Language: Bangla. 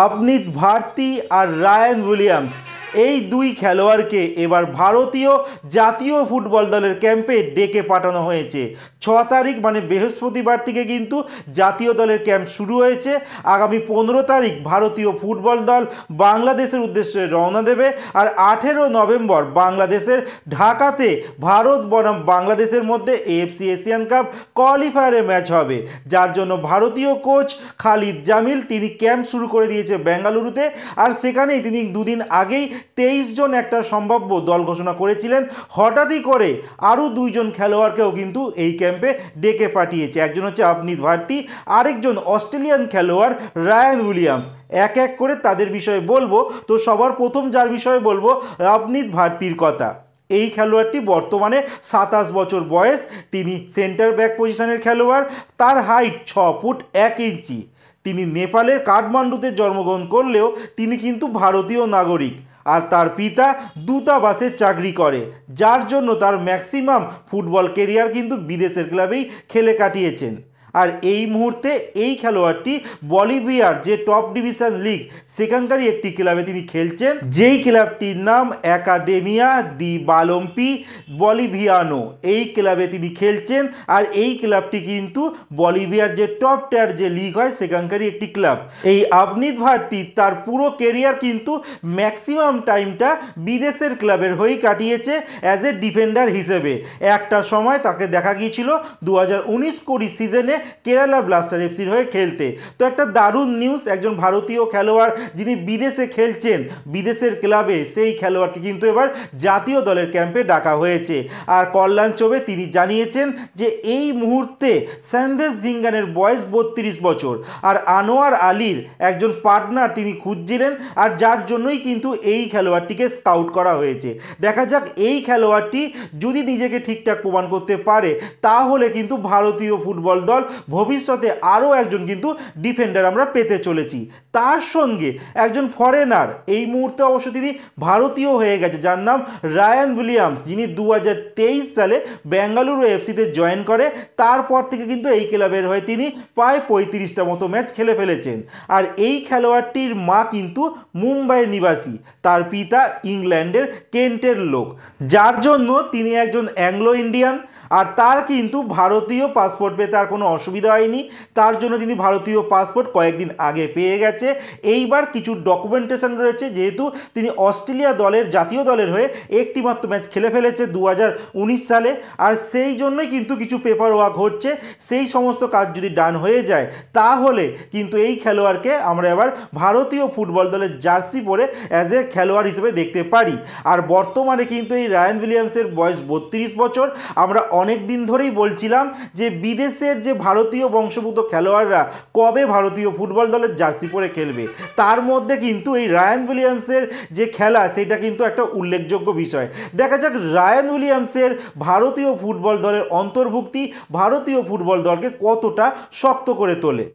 আবনিত ভারতী আর রায়ান উইলিয়ামস এই দুই খেলোয়াড়কে এবার ভারতীয় জাতীয় ফুটবল দলের ক্যাম্পে ডেকে পাঠানো হয়েছে। 6 তারিখ মানে বৃহস্পতিবার থেকে কিন্তু জাতীয় দলের ক্যাম্প শুরু হয়েছে। আগামী 15 তারিখ ভারতীয় ফুটবল দল বাংলাদেশের উদ্দেশ্যে রওনা দেবে। আর 18 নভেম্বর বাংলাদেশের ঢাকাতে ভারত বনাম বাংলাদেশের মধ্যে এএফসি এশিয়ান কাপ কোয়ালিফায়ারে ম্যাচ হবে, যার জন্য ভারতীয় কোচ খালিদ জামিল তিনি ক্যাম্প শুরু করে দিয়েছে বেঙ্গালুরুতে। আর সেখানেই তিনি দুদিন আগেই 23 জন একটা সম্ভাব্য দল ঘোষণা করেছিলেন। হঠাৎই করে আরও 2 জন খেলোয়াড়কেও কিন্তু এই ক্যাম্পে ডেকে পাঠিয়েছে। একজন হচ্ছে আবনিত ভারতী, আরেকজন অস্ট্রেলিয়ান খেলোয়াড় রায়ান উইলিয়ামস। এক এক করে তাদের বিষয়ে বলবো। তো সবার প্রথম যার বিষয়ে বলবো আবনিত ভারতীর কথা। এই খেলোয়াড়টি বর্তমানে 27 বছর বয়স। তিনি সেন্টার ব্যাক পজিশনের খেলোয়াড়। তার হাইট 6 ফুট 1 ইঞ্চি। তিনি নেপালের কাঠমান্ডুতে জন্মগ্রহণ করলেও তিনি কিন্তু ভারতীয় নাগরিক। আর তার পিতা দূতাবাসে চাকরি করে, যার জন্য তার ম্যাক্সিমাম ফুটবল কেরিয়ার কিন্তু বিদেশের ক্লাবেই খেলে কাটিয়েছেন। আর এই মুহূর্তে এই খেলোয়াড়টি বলিভিয়ার যে টপ ডিভিশন লিগ সেখানকারই একটি ক্লাবে তিনি খেলছেন, যেই ক্লাবটির নাম একাডেমিয়া দি বালোম্পি বলিভিয়ানো। এই ক্লাবে তিনি খেলছেন। আর এই ক্লাবটি কিন্তু বলিভিয়ার যে টপ টায়ার যে লিগ হয় সেখানকারই একটি ক্লাব। এই আবনিত ভারতী তার পুরো কেরিয়ার কিন্তু ম্যাক্সিমাম টাইমটা বিদেশের ক্লাবের হয়েই কাটিয়েছে অ্যাজ এ ডিফেন্ডার হিসেবে। একটা সময় তাকে দেখা গিয়েছিল 2019-20 সিজনে কেরালা ব্লাস্টার এফসির হয়ে খেলতে। তো একটা দারুণ নিউজ, একজন ভারতীয় খেলোয়াড় যিনি বিদেশে খেলছেন বিদেশের ক্লাবে, সেই খেলোয়াড়কে কিন্তু এবার জাতীয় দলের ক্যাম্পে ডাকা হয়েছে। আর কল্যাণ চৌবে তিনি জানিয়েছেন যে এই মুহূর্তে সন্দেশ জিঙ্গানের বয়স 32 বছর। আর আনোয়ার আলীর একজন পার্টনার তিনি খুঁজছিলেন, আর যার জন্যই কিন্তু এই খেলোয়াড়টিকে স্কাউট করা হয়েছে। দেখা যাক এই খেলোয়াড়টি যদি নিজেকে ঠিকঠাক প্রমাণ করতে পারে তাহলে কিন্তু ভারতীয় ফুটবল দল ভবিষ্যতে আরও একজন কিন্তু ডিফেন্ডার আমরা পেতে চলেছি। তার সঙ্গে একজন ফরেনার, এই মুহূর্তে অবশ্য তিনি ভারতীয় হয়ে গেছে, যার নাম রায়ান উইলিয়ামস, যিনি 2023 সালে বেঙ্গালুরু এফসিতে জয়েন করে। তারপর থেকে কিন্তু এই ক্লাবের হয়ে তিনি প্রায় 35টা মতো ম্যাচ খেলে ফেলেছেন। আর এই খেলোয়াড়টির মা কিন্তু মুম্বাইয়ের নিবাসী, তার পিতা ইংল্যান্ডের কেন্টের লোক, যার জন্য তিনি একজন অ্যাংলো ইন্ডিয়ান। আর তার কিন্তু ভারতীয় পাসপোর্ট পেতে আর কোনো অসুবিধা হয়নি। তার জন্য তিনি ভারতীয় পাসপোর্ট কয়েকদিন আগে পেয়ে গেছে। এইবার কিছু ডকুমেন্টেশন রয়েছে, যেহেতু তিনি অস্ট্রেলিয়া দলের জাতীয় দলের হয়ে একটি মাত্র ম্যাচ খেলে ফেলেছে 2019 সালে। আর সেই জন্যই কিন্তু কিছু পেপার ওয়ার্ক হচ্ছে। সেই সমস্ত কাজ যদি ডান হয়ে যায় তাহলে কিন্তু এই খেলোয়াড়কে আমরা এবার ভারতীয় ফুটবল দলের জার্সি পরে অ্যাজ এ খেলোয়াড় হিসেবে দেখতে পারি। আর বর্তমানে কিন্তু এই রায়ান উইলিয়ামসের বয়স 32 বছর। আমরা অনেক দিন ধরেই বলছিলাম যে বিদেশের যে ভারতীয় বংশোদ্ভূত খেলোয়াড়রা কবে ভারতীয় ফুটবল দলের জার্সি পরে খেলবে। তার মধ্যে কিন্তু এই রায়ান উইলিয়ামসের যে খেলা সেটা কিন্তু একটা উল্লেখযোগ্য বিষয়। দেখা যাক রায়ান উইলিয়ামসের ভারতীয় ফুটবল দলের অন্তর্ভুক্তি ভারতীয় ফুটবল দলকে কতটা শক্ত করে তোলে।